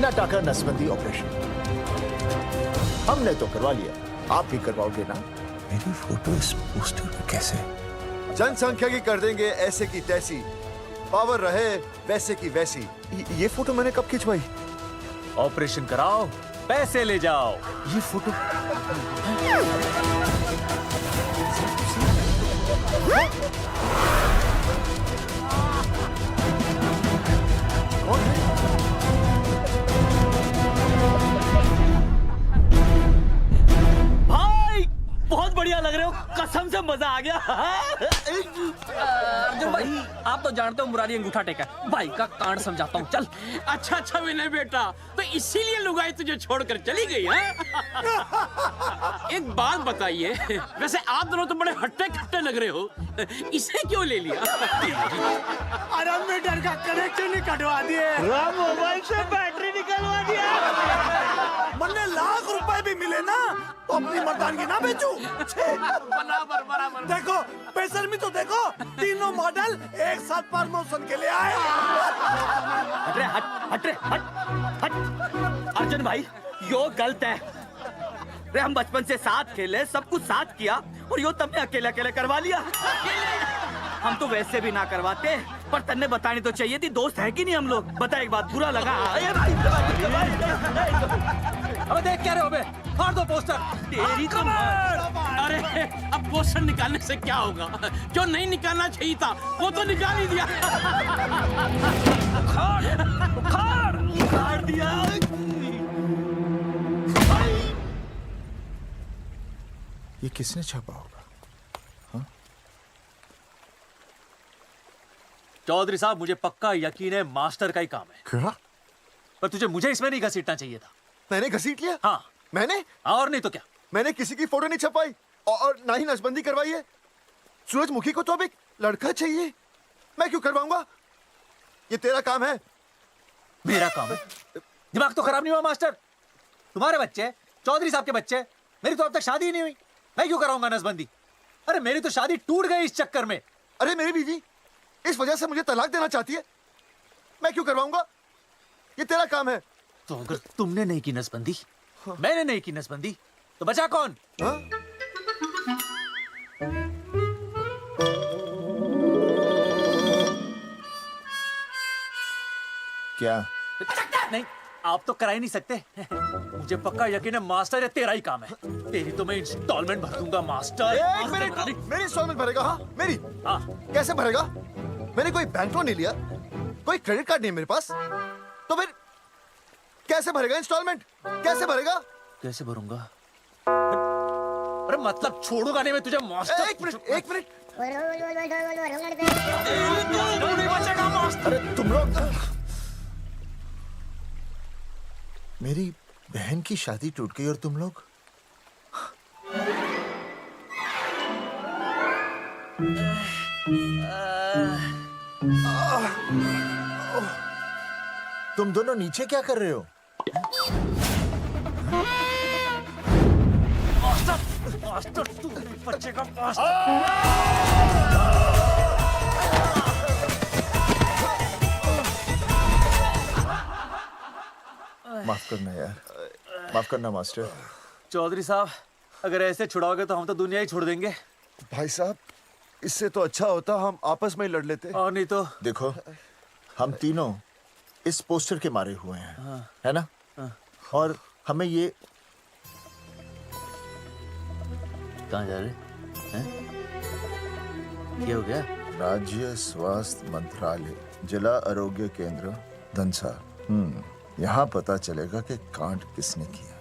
सीना टाका नसबंदी ऑपरेशन हमने तो करवा लिया, आप भी करवाओगे ना? मेरी फोटो इस पोस्टर पे कैसे? जनसंख्या की कर देंगे ऐसे की तैसी, पावर रहे वैसे की वैसी। ये फोटो मैंने कब खिंचवाई? ऑपरेशन कराओ, पैसे ले जाओ। ये फोटो भाई बहुत बढ़िया लग रहे हो, कसम से मजा आ गया। अर्जुन भाई आप तो जानते हो मुरारी अंगूठा टेका, भाई का कांड समझाता हूँ, चल। अच्छा अच्छा विनय बेटा, तो इसीलिए लुगाई तुझे छोड़कर चली गई है? एक बात बताइए, वैसे आप दोनों तो बड़े हट्टे कट्टे लग रहे हो, इसे क्यों ले लिया? अरे मीटर का कनेक्शन ही कटवा दिए, मोबाइल से बैटरी निकलवा दिया। मन्ने लाख रुपए भी मिले ना तो अपनी मर्दानगी ना बेचूं। बराबर बराबर। देखो पेसर में तो देखो, तीनों मॉडल एक साथ प्रमोशन के लिए आए। हट रे, हट रे, हट। अर्जुन भाई यो गलत है रे, हम बचपन से साथ खेले, सब कुछ साथ किया, और यो तुमने अकेले अकेले करवा लिया। हम तो वैसे भी ना करवाते, पर तन्ने बतानी तो चाहिए थी, दोस्त है कि नहीं हम लोग? बता एक बात, बुरा लगा? अबे देख क्या रहे हो बे, फाड़ दो पोस्टर। तेरी तो अरे अब पोस्टर निकालने से क्या होगा? जो नहीं निकालना चाहिए था वो तो निकाल ही दिया। उखाड़ दिया। ये किसने छापा होगा? चौधरी साहब मुझे पक्का यकीन है मास्टर का ही काम है, क्या? पर तुझे मुझे इसमें नहीं घसीटना चाहिए था। मैंने घसीट लिया? हाँ मैंने? और नहीं तो क्या? मैंने किसी की फोटो नहीं छपाई और ना ही नसबंदी करवाई है। सूरजमुखी को तो अब एक लड़का चाहिए, मैं क्यों करवाऊंगा? ये तेरा काम है। मेरा काम है? दिमाग तो खराब नहीं हुआ मास्टर? तुम्हारे बच्चे, चौधरी साहब के बच्चे, मेरी तो अब तक शादी ही नहीं हुई, मैं क्यों कराऊंगा नसबंदी? अरे मेरी तो शादी टूट गई इस चक्कर में। अरे मेरी बीवी इस वजह से मुझे तलाक देना चाहती है, मैं क्यों करवाऊंगा? ये तेरा काम है। तो अगर तुमने नहीं की नसबंदी, मैंने नहीं की नसबंदी, तो बचा कौन? हाँ? क्या? नहीं आप तो करा ही नहीं सकते। मुझे पक्का यकीन है मास्टर ये तेरा ही काम है। तेरी तो मैं इंस्टॉलमेंट भर दूंगा मास्टर। एक मिनट, मेरी इंस्टॉलमेंट भरेगा? हाँ मेरी? हाँ कैसे भरेगा? मैंने कोई बैंक लोन नहीं लिया, कोई क्रेडिट कार्ड नहीं है मेरे पास, तो फिर कैसे भरेगा इंस्टॉलमेंट? कैसे भरेगा? कैसे भरूंगा? अरे मतलब छोड़ूंगा नहीं मैं तुझे मास्टर। एक मिनट, एक मिनट। नहीं बचेगा मास्टर। अरे तुम लोग, मेरी बहन की शादी टूट गई और तुम लोग तुम दोनों नीचे क्या कर रहे हो? मास्टर तू नहीं बचेगा मास्टर। माफ करना यार, माफ करना मास्टर। चौधरी साहब अगर ऐसे छुड़ाओगे तो हम तो दुनिया ही छोड़ देंगे। भाई साहब इससे तो अच्छा होता हम आपस में ही लड़ लेते। और नहीं तो देखो हम तीनों इस पोस्टर के मारे हुए हैं, है ना? और हमें ये कहाँ जा रहे हैं? क्या हो गया? राज्य स्वास्थ्य मंत्रालय जिला आरोग्य केंद्र दंसा, यहाँ पता चलेगा कि कांड किसने किया।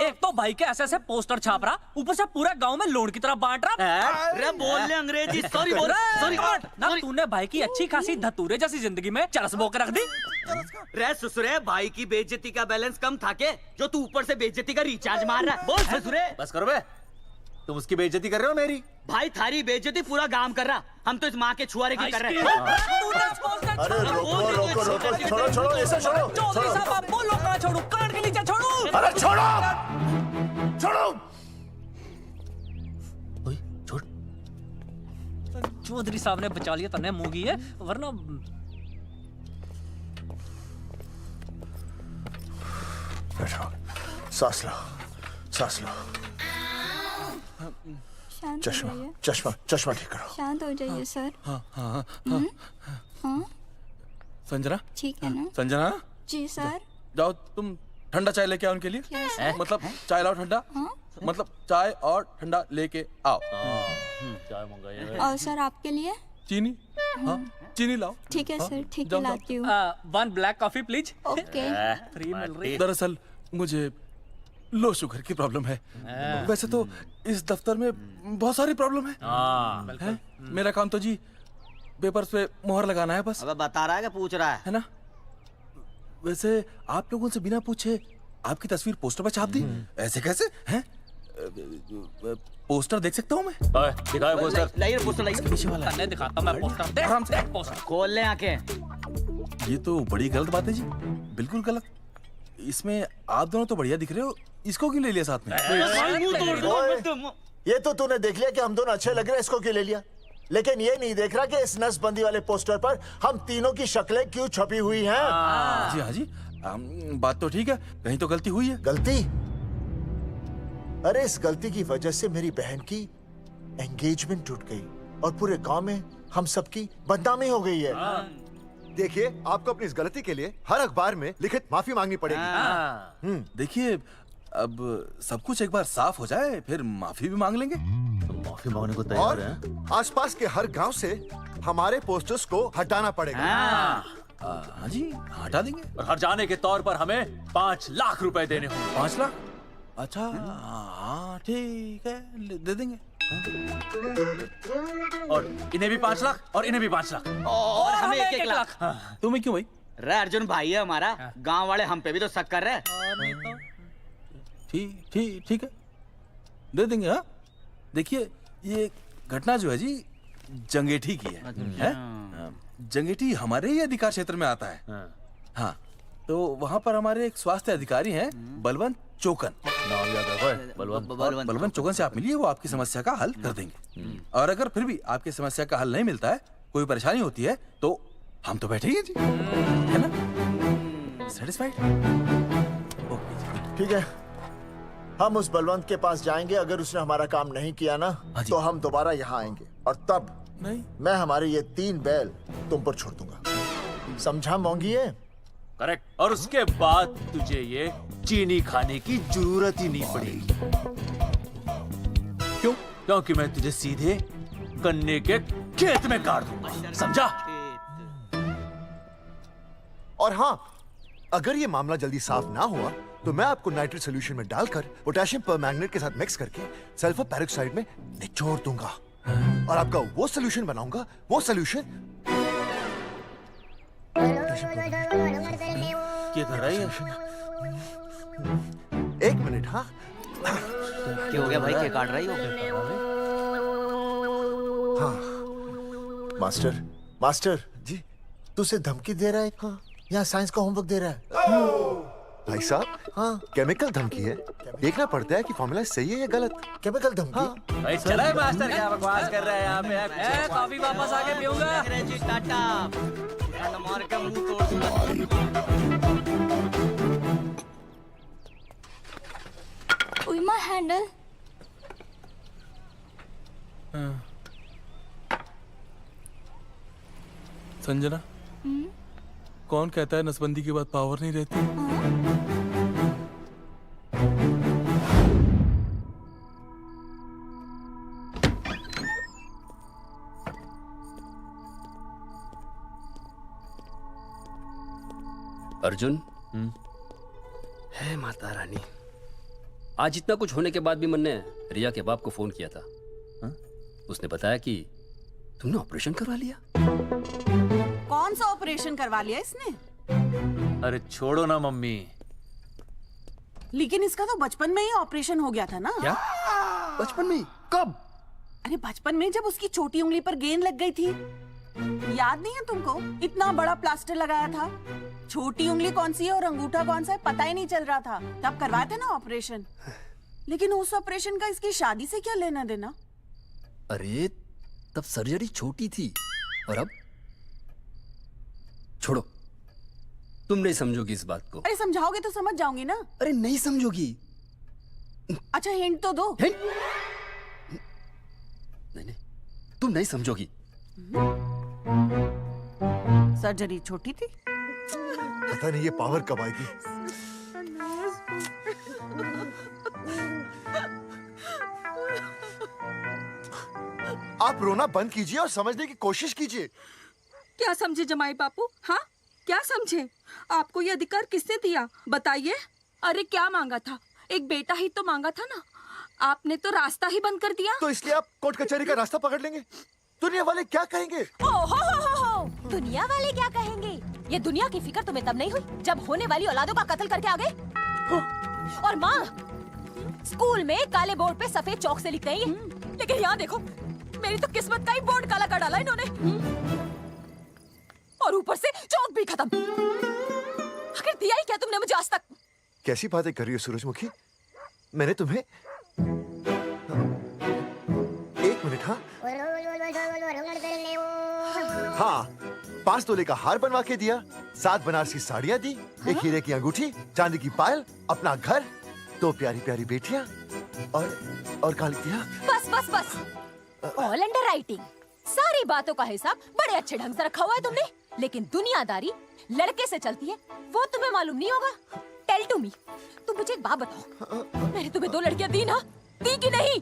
एक तो भाई के ऐसे ऐसे पोस्टर छाप रहा, ऊपर से पूरे गांव में लोन की तरह बांट रहा। अरे बोल ले अंग्रेजी, सॉरी बोल, सॉरी ना तूने भाई की अच्छी खासी धतूरे जैसी जिंदगी में चरस बो के रख दी। रे ससुरे, भाई की बेइज्जती का बैलेंस कम था के जो तू ऊपर से बेइज्जती का रिचार्ज मार रहा है? बोल ससुरे। बस करो बे, तुम उसकी बेइज्जती कर रहे हो मेरी। भाई थारी बेइज्जती पूरा गांव कर रहा, हम तो इस माँ के छुआरे की कर रहे हैं। अरे रोको रोको रोको, छोड़ो छोड़ो, ऐसे छोड़ो। चौधरी साहब आप बोलो, कहाँ छोड़ू? कान के नीचे छोड़ू? अरे छोड़ो छोड़ो। ओए छोड़। चौधरी साहब ने बचा लिया, तन्ने मूंगी है, वरना बैठो, सांस लो, सांस लो। शांत हो चश्मा जाइए, चश्मा चश्मा ठीक करो। शांत हो जाइए सर। हाँ संजना, ठीक है ना? संजना, जी सर। जाओ तुम ठंडा चाय लेके आओ उनके लिए। क्या सर? मतलब चाय लाओ ठंडा। मतलब चाय और ठंडा लेके आओ। और सर आपके लिए? चीनी, हाँ चीनी लाओ। ठीक है सर, ठीक है जाओ, जाओ। लाती हूँ। 1 black coffee please. Okay. Free मिल रही। दरअसल मुझे लो शुगर की प्रॉब्लम है। वैसे तो इस दफ्तर में बहुत सारी प्रॉब्लम है। मेरा काम तो जी पेपर्स पे मोहर लगाना है बस। अबे बता रहा है कि पूछ रहा है? है ना? वैसे आप लोगों से बिना पूछे आपकी तस्वीर पोस्टर पर छाप दी, ऐसे कैसे हैं? पोस्टर देख सकता हूँ मैं? दिखाओ पोस्टर। लाइए पोस्टर लाइए। पीछे वाला है। करने दिखाता हूँ मैं पोस्टर। देख, आराम से। देख पोस्टर। खोल ले आंखें। ये तो बड़ी गलत बात है जी, बिल्कुल गलत। इसमें आप दोनों तो बढ़िया दिख रहे हो, इसको क्यों ले लिया साथ में? ये तो तूने देख लिया कि हम दोनों अच्छे लग रहे हैं, इसको क्यों ले लिया? लेकिन ये नहीं देख रहा कि इस नसबंदी वाले पोस्टर पर हम तीनों की शक्लें क्यों छपी हुई हैं? जी हाँ जी, बात तो ठीक है, कहीं तो गलती हुई है। गलती? अरे इस गलती की वजह से मेरी बहन की एंगेजमेंट टूट गई और पूरे गांव में हम सबकी बदनामी हो गई है। देखिए, आपको अपनी इस गलती के लिए हर अखबार में लिखित माफी मांगनी पड़ेगी। देखिए, अब सब कुछ एक बार साफ हो जाए फिर माफी भी मांग लेंगे। माफी मांगने को और आसपास के हर गांव से हमारे पोस्टर्स को हटाना पड़ेगा। हाँ जी, हटा देंगे। और हर जाने के तौर पर हमें 5 लाख रुपए देने होंगे। 5 लाख? अच्छा हाँ ठीक है, दे देंगे। और इन्हें भी 5 लाख और इन्हें भी 5 लाख। और हमें 1-1 लाख। तुम्हें क्यों भाई? रे अर्जुन भाई है हमारा, गांव वाले हम पे भी तो शक कर रहे हैं। ठीक है, दे देंगे। हाँ देखिए, ये घटना जो है जी जंगेठी की है? जंगेठी हमारे ही अधिकार क्षेत्र में आता है। हाँ, तो वहाँ पर हमारे एक स्वास्थ्य अधिकारी हैं, बलवंत चौकन। नाम याद है? बलवंत चौकन से आप मिलिए, वो आपकी समस्या का हल कर देंगे। और अगर फिर भी आपकी समस्या का हल नहीं मिलता है, कोई परेशानी होती है, तो हम तो बैठे ही हैं जी, है ना? सेटिस्फाइड? ओके जी, ठीक है, हम उस बलवंत के पास जाएंगे। अगर उसने हमारा काम नहीं किया ना, हाँ जी। तो हम दोबारा यहाँ आएंगे और तब नहीं मैं हमारे ये 3 बैल तुम पर छोड़ दूंगा। समझा मोंगी? है करेक्ट। और उसके बाद तुझे ये चीनी खाने की जरूरत ही नहीं पड़ेगी। क्यों? क्योंकि मैं तुझे सीधे गन्ने के खेत में गाड़ दूंगा, समझा? और हाँ, अगर ये मामला जल्दी साफ ना हुआ तो मैं आपको नाइट्रेट सोल्यूशन में डालकर पोटेशियम परमैंगनेट के साथ मिक्स करके सल्फर पेरोक्साइड में निचोड़ दूंगा और आपका वो सोल्यूशन बनाऊंगा। वो सोल्यूशन क्या कर रहा है ये? 1 मिनट। हाँ, क्या हो गया भाई, क्या काट रही हो? मास्टर जी। तू उसे धमकी दे रहा है? हाँ। यहाँ साइंस का होमवर्क दे रहा है। भाई साहब, हाँ, केमिकल धमकी है। देखना पड़ता है कि फॉर्मूला सही है या गलत। केमिकल धमकी? भाई चला है मास्टर, क्या बकवास कर रहे हैं यहाँ पे? कॉफी वापस आके पीऊंगा। अंग्रेजी टाटा, ठंड मार के मुंह तोड़ दूंगा। उइमा हैंडल। संजना, कौन कहता है नसबंदी के बाद पावर नहीं रहती? अर्जुन, है माता रानी, आज इतना कुछ होने के बाद भी मन ने रिया के बाप को फोन किया था। उसने बताया कि तुमने ऑपरेशन करवा लिया। कौन सा ऑपरेशन करवा लिया इसने? अरे छोड़ो ना मम्मी। लेकिन इसका तो बचपन में ही ऑपरेशन हो गया था ना? क्या? बचपन में? कब? अरे बचपन में, जब उसकी छोटी उंगली पर गेंद लग गई थी। याद नहीं है तुमको? इतना बड़ा प्लास्टर लगाया था। छोटी उंगली कौन सी है और अंगूठा कौन सा है पता ही नहीं चल रहा था। तब करवाए थे ना ऑपरेशन। लेकिन उस ऑपरेशन का इसकी शादी से क्या लेना देना? अरे तब सर्जरी छोटी थी और अब छोड़ो, तुम नहीं समझोगी इस बात को। अरे समझाओगे तो समझ जाऊंगी ना। अरे नहीं समझोगी। अच्छा हिंट तो दो। हिंट? नहीं, तुम नहीं समझोगी। सर्जरी छोटी थी। पता नहीं ये पावर कब आएगी। आप रोना बंद कीजिए और समझने की कोशिश कीजिए। क्या समझे जमाई बापू? हाँ, क्या समझे? आपको ये अधिकार किसने दिया बताइए? अरे क्या मांगा था? एक बेटा ही तो मांगा था ना। आपने तो रास्ता ही बंद कर दिया। तो इसलिए आप कोर्ट कचहरी का रास्ता पकड़ लेंगे। दुनिया वाले क्या कहेंगे? हो। दुनिया वाले क्या कहेंगे? ये दुनिया की फिक्र तुम्हें तब नहीं हुई जब होने वाली औलादों का कत्ल करके आ गए। और माँ स्कूल में काले बोर्ड पे सफेद चौक से लिखते हैं, लेकिन यहाँ देखो मेरी तो किस्मत का ही बोर्ड काला कर डाला इन्होंने। और ऊपर से चौक भी खत्म। आखिर दिया ही क्या तुमने मुझे आज तक? कैसी बातें कर रही हो सूरजमुखी? मैंने तुम्हें एक मिनट। हाँ 5 तोले का हार बनवा के दिया, 7 बनारसी साड़ियाँ दी, एक हीरे की अंगूठी, चांदी की पायल, अपना घर, 2 प्यारी प्यारी बेटियाँ और काली दिया। बस ऑल अंडर राइटिंग। सारी बातों का हिसाब बड़े अच्छे ढंग से रखा हुआ है तुमने, लेकिन दुनियादारी लड़के से चलती है वो तुम्हें मालूम नहीं होगा। टेल टू मी, तुम मुझे एक बात बताओ, मैंने तुम्हें 2 लड़कियां दी ना? दी कि नहीं?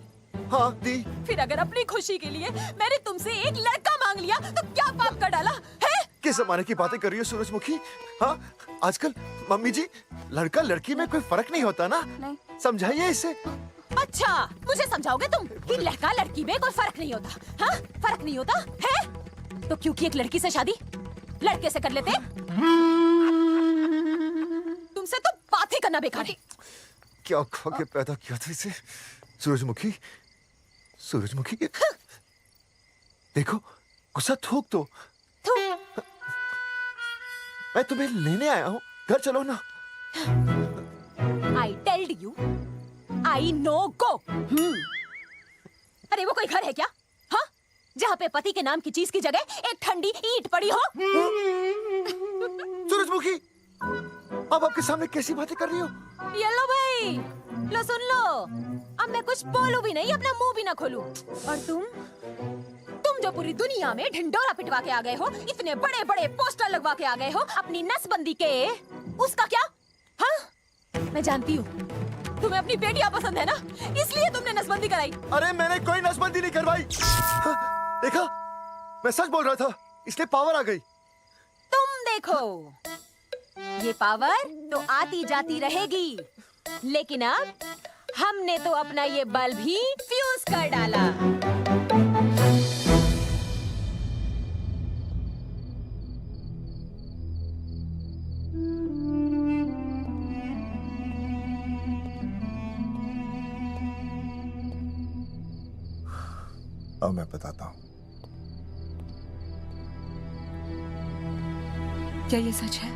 हाँ दी। फिर अगर अपनी खुशी के लिए मैंने तुमसे एक लड़का मांग लिया तो क्या पाप कर डाला है? किस जमाने की बातें कर रही हो सूरजमुखी? हाँ आजकल मम्मी जी लड़का लड़की में कोई फर्क नहीं होता ना। नहीं। समझाइए इसे। अच्छा मुझे समझाओगे तुम कि लड़का लड़की में कोई फर्क नहीं होता? हाँ फर्क नहीं होता है तो क्योंकि एक लड़की से शादी लड़के से कर लेते? तुमसे तो बात ही करना बेकार है। क्या खा के पैदा किया था इसे? सूरजमुखी देखो गुस्सा थूक दो। मैं तुम्हें लेने आया हूँ, घर चलो ना। I told you, I know go। अरे वो कोई घर है क्या? हाँ जहाँ पे पति के नाम की चीज की जगह एक ठंडी ईंट पड़ी हो। सूरजमुखी अब आपके सामने कैसी बातें कर रही हो? ये लो भाई, लो सुन लो, अब मैं कुछ बोलूं भी नहीं, अपना मुंह भी ना खोलूं। और तुम जो पूरी दुनिया में ढिंडोरा पिटवा के आ गए हो, इतने बड़े बड़े पोस्टर लगवा के आ गए हो अपनी नसबंदी के, उसका क्या? हाँ मैं जानती हूँ तुम्हें अपनी बेटियां पसंद है ना, इसलिए तुमने नसबंदी कराई। अरे मैंने कोई नसबंदी नहीं करवाई। देखा मैं सच बोल रहा था, इसलिए पावर आ गई। तुम देखो ये पावर तो आती जाती रहेगी, लेकिन अब हमने तो अपना ये बल्ब ही फ्यूज कर डाला। अब मैं बताता हूँ। क्या ये सच है?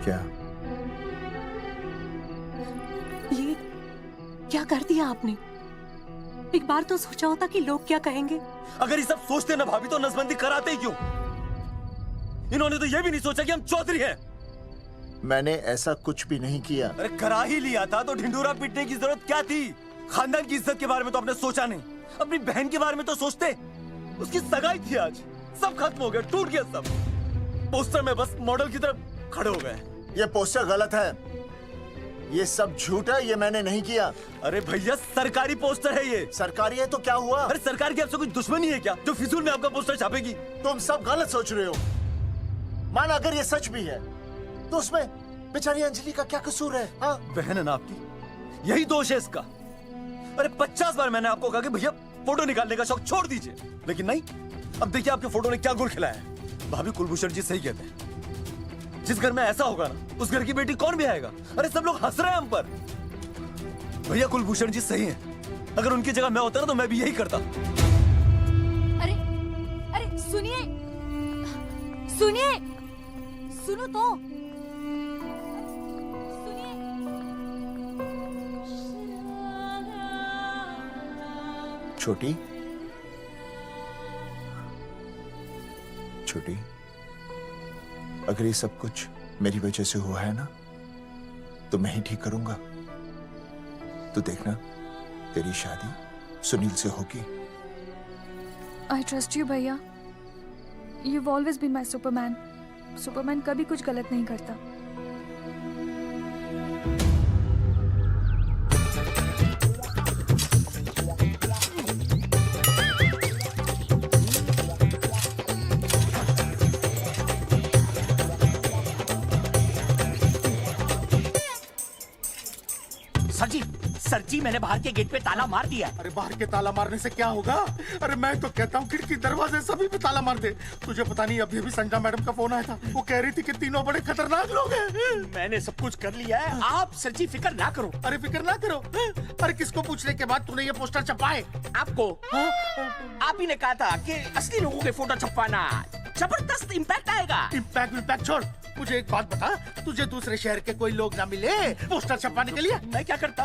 क्या? ये क्या कर दिया आपने? एक बार तो सोचा होता कि लोग क्या कहेंगे। अगर ये सब सोचते ना भाभी तो नसबंदी कराते ही क्यों? इन्होंने तो ये भी नहीं सोचा कि हम चौधरी हैं। मैंने ऐसा कुछ भी नहीं किया। अरे करा ही लिया था तो ढिंडोरा पीटने की जरूरत क्या थी? खानदान की इज्जत के बारे में तो आपने सोचा नहीं, अपनी बहन के बारे में तो सोचते। उसकी सगाई थी आज, सब खत्म हो गया, टूट गया सब। पोस्टर में बस मॉडल की तरफ खड़े हो गए। ये पोस्टर गलत है, ये सब झूठ है, ये मैंने नहीं किया। अरे भैया सरकारी पोस्टर है ये। सरकारी है तो क्या हुआ? अरे सरकार की आपसे कोई दुश्मनी है क्या जो फिजूल में आपका पोस्टर छापेगी? तुम सब गलत सोच रहे हो। मान अगर ये सच भी है तो उसमें बेचारी अंजलि का क्या कसूर है? हाँ? बहन है ना आपकी, यही दोष है इसका। अरे 50 बार मैंने आपको कहा कि भैया फोटो निकालने का शौक छोड़ दीजिए, लेकिन नहीं। अब देखिए आपके फोटो ने क्या गुल खिलाया है। भाभी कुलभूषण जी सही कहते हैं, जिस घर में ऐसा होगा ना उस घर की बेटी कौन भी आएगा। अरे सब लोग हंस रहे हैं हम पर। भैया कुलभूषण जी सही हैं, अगर उनकी जगह मैं होता ना तो मैं भी यही करता। अरे अरे सुनिए सुनिए, सुनो तो छोटी छोटी अगर ये सब कुछ मेरी वजह से हुआ है ना, तो मैं ही ठीक करूंगा। तो देखना, तेरी शादी सुनील से होगी। आई ट्रस्ट यू भैया। You've always been my Superman. Superman कभी कुछ गलत नहीं करता। सर जी मैंने बाहर के गेट पे ताला मार दिया है। अरे बाहर के ताला मारने से क्या होगा? अरे मैं तो कहता हूँ खिड़की दरवाजे सभी पे ताला मार दे। तुझे पता नहीं अभी अभी संजना मैडम का फोन आया था, वो कह रही थी कि तीनों बड़े खतरनाक लोग हैं। मैंने सब कुछ कर लिया है, आप सर जी फिक्र ना करो। अरे फिक्र ना करो। अरे किसको पूछने के बाद तूने ये पोस्टर छपाए? आपको। आप ही ने कहा था कि असली लोगों के फोटो छपवाना जबरदस्त इम्पैक्ट आएगा। इम्पैक्ट छोड़, मुझे एक बात बता, तुझे दूसरे शहर के कोई लोग ना मिले पोस्टर छपवाने के लिए? मैं क्या करता?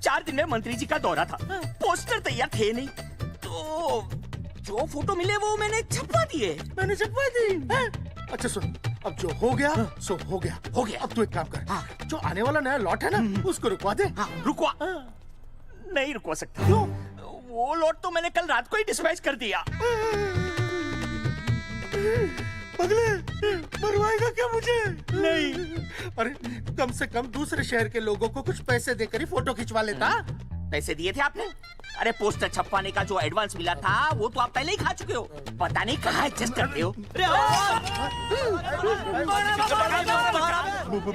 4 दिन में मंत्री जी का दौरा था, पोस्टर तैयार थे नहीं, तो जो फोटो मिले वो मैंने छपवा दिए। मैंने छपवा दी? अच्छा सुन, अब जो हो गया सो हो गया। हो गया। अब तू एक काम कर, जो आने वाला नया लॉट है ना, उसको रुकवा दे। रुकवा? नहीं रुकवा सकता। क्यों? वो लॉट तो मैंने कल रात को ही डिस्पैच कर दिया। पगले, मरवाएगा क्या मुझे? नहीं। अरे कम से कम दूसरे शहर के लोगों को कुछ पैसे देकर ही फोटो खिंचवा लेता। पैसे दिए थे आपने? अरे पोस्टर छपवाने का जो एडवांस मिला था वो तो आप पहले ही खा चुके हो, पता नहीं कहाँ एडजस्ट करते हो।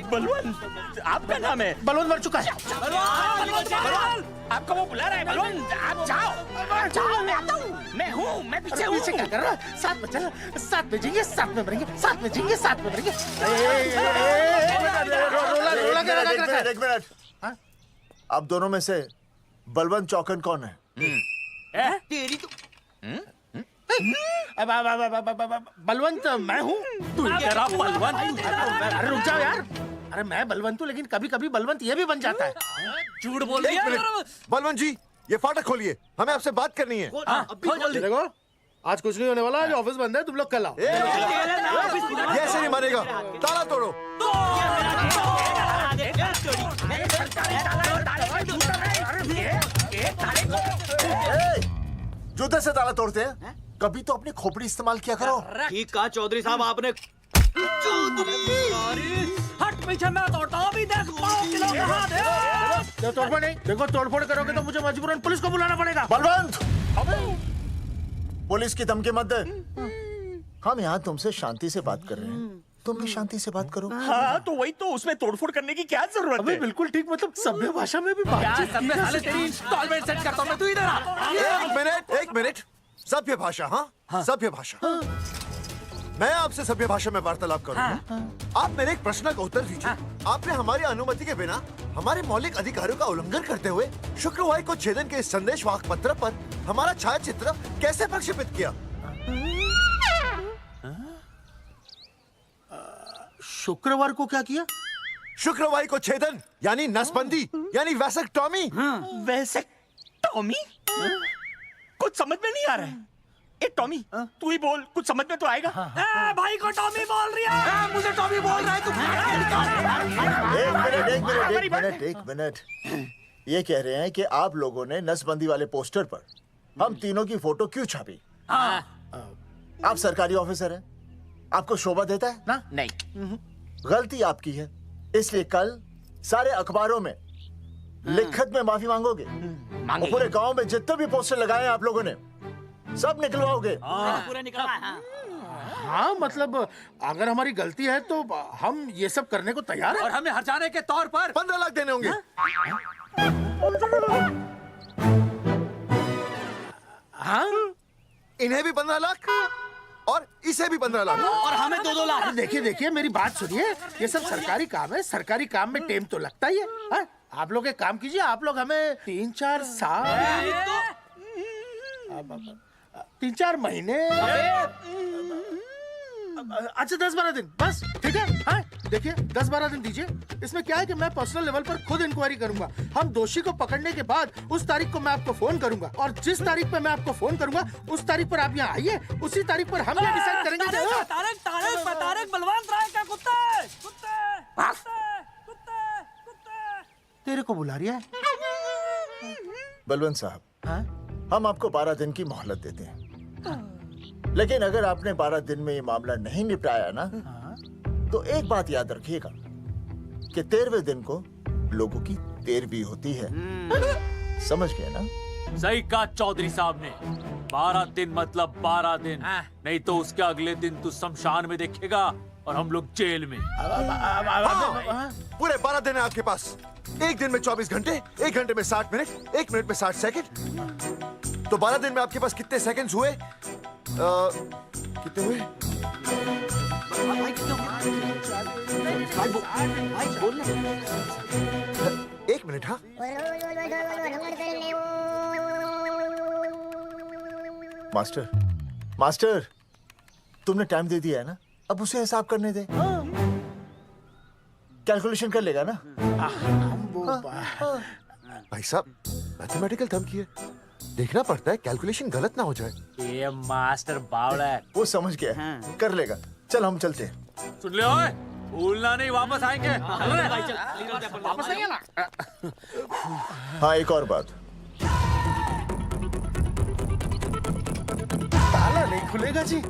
बलवंत, आपका नाम है? बलवंत मर चुका है। आपको वो बुला रहा है बलवंत, आप जाओ। जाओ, मैं आता हूँ। मैं हूँ, मैं पीछे हूँ। पीछे क्या कर रहा है? साथ में चल, साथ में जिएंगे, साथ में मरेंगे, साथ में जिएंगे, साथ में मरेंगे। एक मिनट। अब दोनों में से बलवंत चौकन कौन है? तेरी तो बलवंत मैं हूँ। तू तेरा बलवंत? अरे रुक जाओ यार। अरे मैं बलवंत हूँ, लेकिन कभी कभी बलवंत ये भी बन जाता है। झूठ बोल रही है। बलवंत जी, ये फाटक खोलिए, हमें आपसे बात करनी है। देखो, आज कुछ नहीं होने वाला, आज ऑफिस बंद है, तुम लोग कल आओ। ये ऐसे नहीं मानेगा, ताला तोड़ो। जूते से ताला तोड़ते हैं? कभी तो अपनी खोपड़ी इस्तेमाल किया करो। ठीक कहा चौधरी साहब आपने। हट पीछे, मैं तोड़ता हूँ। अभी देख पाँव किलो कहाँ दे। तोड़फोड़ नहीं, देखो तोड़फोड़ करोगे तो मुझे मजबूरन पुलिस को बुलाना पड़ेगा। बलवंत, पुलिस की धमकी मत दे। हम यहाँ तुमसे शांति से बात कर रहे हैं, तुम भी शांति से बात करो। हाँ तो वही तो, उसमें तोड़फोड़ करने की क्या जरूरत है? बिल्कुल ठीक, मतलब सभ्य भाषा में भी बातचीत। सेट करता हूँ मैं, तू इधर आ। एक मिनट। सभ्य भाषा? हाँ, सभ्य भाषा। मैं आपसे सभ्य भाषा में वार्तालाप करूंगा। आप मेरे एक प्रश्न का उत्तर दीजिए। आपने हमारी अनुमति के बिना हमारे मौलिक अधिकारों का उल्लंघन करते हुए शुक्रवार को छेदन के इस संदेशवाहक पत्र पर हमारा छायाचित्र कैसे प्रक्षेपित किया? शुक्रवार को क्या किया? शुक्रवार को छेदन यानी नसबंदी यानी वैसेक्टॉमी। वैसेक्टॉमी? कुछ समझ में नहीं आ रहा है। ए टॉमी, तू ही बोल, कुछ समझ में तो आएगा। भाई को टॉमी बोल रही है। मुझे टॉमी बोल रहा है तू। एक मिनट। ये कह रहे हैं कि आप लोगों ने नसबंदी वाले पोस्टर पर हम तीनों की फोटो क्यों छापी? आप सरकारी ऑफिसर हैं, आपको शोभा देता है ना? नहीं। गलती आपकी है, इसलिए कल सारे अखबारों में लिखत में माफी मांगोगे। और पूरे गांव में जितने भी पोस्टर लगाए हैं आप लोगों ने, सब निकलवाओगे। पूरा निकला। हाँ मतलब अगर हमारी गलती है तो हम ये सब करने को तैयार हैं। और हमें हर्जाने के तौर पर 15 लाख देने होंगे। हाँ, इन्हें भी 15 लाख और इसे भी 15 लाख और हमें 2-2 लाख। देखिए मेरी बात सुनिए, ये सब सरकारी काम है, सरकारी काम में टेम तो लगता ही है। हाँ? आप लोग एक काम कीजिए, आप लोग हमें 3-4 साल 3-4 महीने अच्छा 10-12 दिन बस, ठीक है? हाँ, देखिए 10-12 दिन दीजिए। इसमें क्या है कि मैं पर्सनल लेवल पर खुद इंक्वायरी करूंगा। हम दोषी को पकड़ने के बाद उस तारीख को मैं आपको फोन करूंगा, और जिस तारीख पर मैं आपको फोन करूंगा उस तारीख पर आप यहाँ आइए। उसी तारीख पर हम ये डिसाइड करेंगे कि तारिक बलवंत राय का कुत्ते तेरे को बुला रही है। बलवंत साहब, हम आपको 12 दिन की मोहलत देते हैं, लेकिन अगर आपने 12 दिन में ये मामला नहीं निपटाया ना, तो एक बात याद रखिएगा कि 13वें दिन को लोगों की 13वीं होती है। समझ गए ना? सही कहा चौधरी साहब ने। 12 दिन मतलब 12 दिन, नहीं तो उसके अगले दिन तू शमशान में देखेगा और हम लोग जेल में। पूरे 12 दिन है आपके पास। एक दिन में 24 घंटे, 1 घंटे में 60 मिनट, 1 मिनट में 60 सेकंड। तो 12 दिन में आपके पास कितने सेकंड्स हुए? कितने हुए? एक मिनट। हाँ, मास्टर, तुमने टाइम दे दिया है ना, अब उसे हिसाब करने दे। कैलकुलेशन कर लेगा ना? भाई साहब, मैथमेटिकल थंब की है, देखना पड़ता है कैलकुलेशन गलत ना हो जाए। ये मास्टर बावड़ा है। वो समझ गया, कर लेगा। चल हम चलते हैं। सुन ले ओए, भूलना नहीं, वापस आएंगे। चल रहे? वापस आएंगे ना? हाँ, एक और बात, ताला नहीं खुलेगा जी।